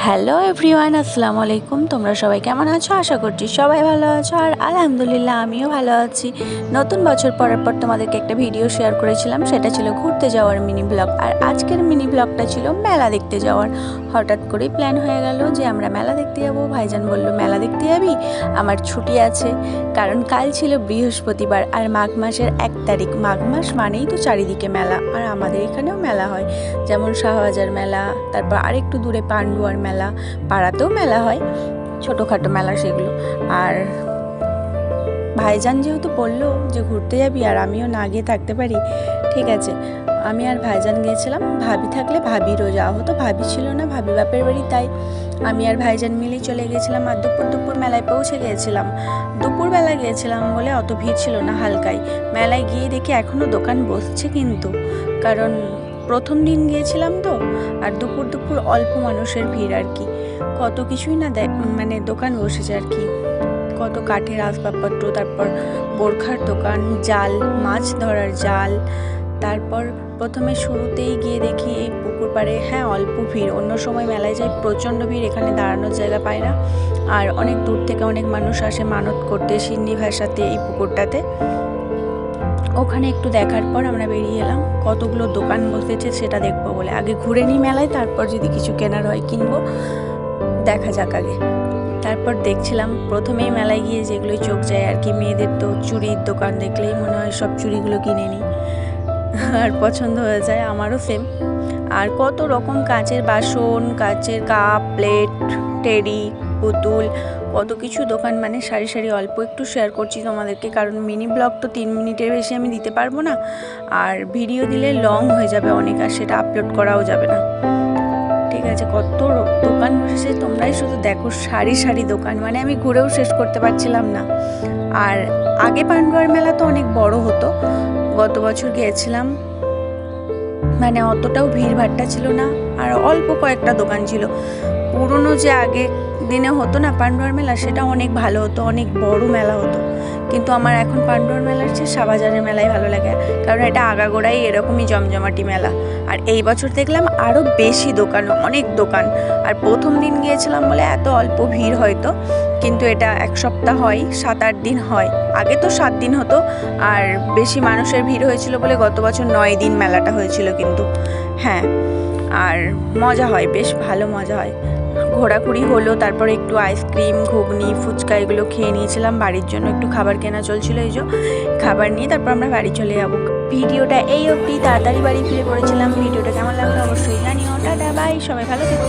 Hello everyone, আসসালামু আলাইকুম। তোমরা সবাই কেমন আছো? আশা করছি সবাই ভালো আছো, আর আলহামদুলিল্লাহ আমিও ভালো আছি। নতুন বছর পরার পর তোমাদেরকে একটা ভিডিও শেয়ার করেছিলাম, সেটা ছিল ঘুরতে যাওয়ার মিনি ব্লগ। আর আজকের মিনি ব্লগটা ছিল মেলা দেখতে যাওয়ার। হঠাৎ করেই প্ল্যান হয়ে গেল যে আমরা মেলা দেখতে যাব। ভাইজান বলল, মেলা দেখতে যাবি? আমার ছুটি আছে, কারণ কাল ছিল বৃহস্পতিবার আর মাঘ মাসের 1 তারিখ। মাঘ মাস মানেই তো চারিদিকে মেলা, আর আমাদের এখানেও মেলা হয়, যেমন শাহবাজার মেলা, তারপর আরেকটু দূরে পান্ডুয়ার মেলা, পাড়াতেও মেলা হয়, ছোটোখাটো মেলা সেগুলো। আর ভাইজান যেহেতু বললো যে ঘুরতে যাবি আর আমিও না গিয়ে থাকতে পারি, ঠিক আছে। আমি আর ভাইজান গিয়েছিলাম। ভাবি থাকলে ভাবিরও যাওয়া হতো, ভাবি ছিল না, ভাবি বাপের বাড়ি, তাই আমি আর ভাইজান মিলেই চলে গেছিলাম। আর দুপুর মেলায় পৌঁছে গিয়েছিলাম। দুপুরবেলা গিয়েছিলাম বলে অত ভিড় ছিল না, হালকাই। মেলায় গিয়ে দেখি এখনও দোকান বসছে, কিন্তু কারণ প্রথম দিন গিয়েছিলাম তো, আর দুপুর অল্প মানুষের ভিড় আর কি। কত কিছুই না মানে দোকান বসেছে আর কি, কত কাঠের আসবাবপত্র, তারপর বোরখার দোকান, জাল, মাছ ধরার জাল। তারপর প্রথমে শুরুতেই গিয়ে দেখি এই পুকুর পাড়ে, হ্যাঁ অল্প ভিড়, অন্য সময় মেলায় যায় প্রচণ্ড ভিড়, এখানে দাঁড়ানোর জায়গা পায় না। আর অনেক দূর থেকে অনেক মানুষ আসে মানত করতে সিন্নি ভাষাতে এই পুকুরটাতে। ওখানে একটু দেখার পর আমরা বেরিয়ে এলাম। কতগুলো দোকান বসেছে সেটা দেখবো বলে, আগে ঘুরে নিই মেলায়, তারপর যদি কিছু কেনার হয় কিনবো, দেখা যাক আগে। তারপর দেখছিলাম প্রথমেই মেলায় গিয়ে যেগুলোই চোখ যায় আর কি, মেয়েদের তো চুড়ির দোকান দেখলেই মনে হয় সব চুড়িগুলো কিনে নিই, আর পছন্দ হয়ে যায়, আমারও সেম। আর কত রকম কাচের বাসন, কাচের কাপ, প্লেট, টেডি, পুতুল, কত কিছু দোকান, মানে সারি সারি। অল্প একটু শেয়ার করছি তোমাদেরকে, কারণ মিনি ব্লগ তো 3 মিনিটের বেশি আমি দিতে পারবো না, আর ভিডিও দিলে লং হয়ে যাবে অনেক, আর সেটা আপলোড করাও যাবে না, ঠিক আছে। কত দোকান বসেছে তোমরাই শুধু দেখো, সারি সারি দোকান, মানে আমি ঘুরেও শেষ করতে পারছিলাম না। আর আগে পান্ডুয়ার মেলা তো অনেক বড় হতো, গত বছর গিয়েছিলাম, মানে অতটাও ভিড়ভাট্টা ছিল না, আর অল্প কয়েকটা দোকান ছিল। পুরনো যে আগে দিনে হতো না পান্ডুয়ার মেলা, সেটা অনেক ভালো হতো, অনেক বড় মেলা হতো। কিন্তু আমার এখন পান্ডুয়ার মেলার চেয়ে শাহবাজারের মেলাই ভালো লাগে, কারণ এটা আগাগোড়াই এরকমই জমজমাটি মেলা। আর এই বছর দেখলাম আরও বেশি দোকান, অনেক দোকান। আর প্রথম দিন গিয়েছিলাম বলে এত অল্প ভিড় হয়তো, কিন্তু এটা 1 সপ্তাহ হয়, 7-8 দিন হয়। আগে তো 7 দিন হতো, আর বেশি মানুষের ভিড় হয়েছিল বলে গত বছর 9 দিন মেলাটা হয়েছিল কিন্তু, হ্যাঁ। আর মজা হয়, বেশ ভালো মজা হয়। ঘোরাঘুরি হলো, তারপরে একটু আইসক্রিম, ঘুগনি, ফুচকা এগুলো খেয়ে নিয়েছিলাম। বাড়ির জন্য একটু খাবার কেনা চলছিল, এই যে খাবার নিয়ে তারপর আমরা বাড়ি চলে যাবো। ভিডিওটা এই অবধি, তাড়াতাড়ি বাড়ি ফিরে পড়েছিলাম। ভিডিওটা কেমন লাগলো অবশ্যই জানিও। টাটা, বাই, সবাই ভালো থেকো।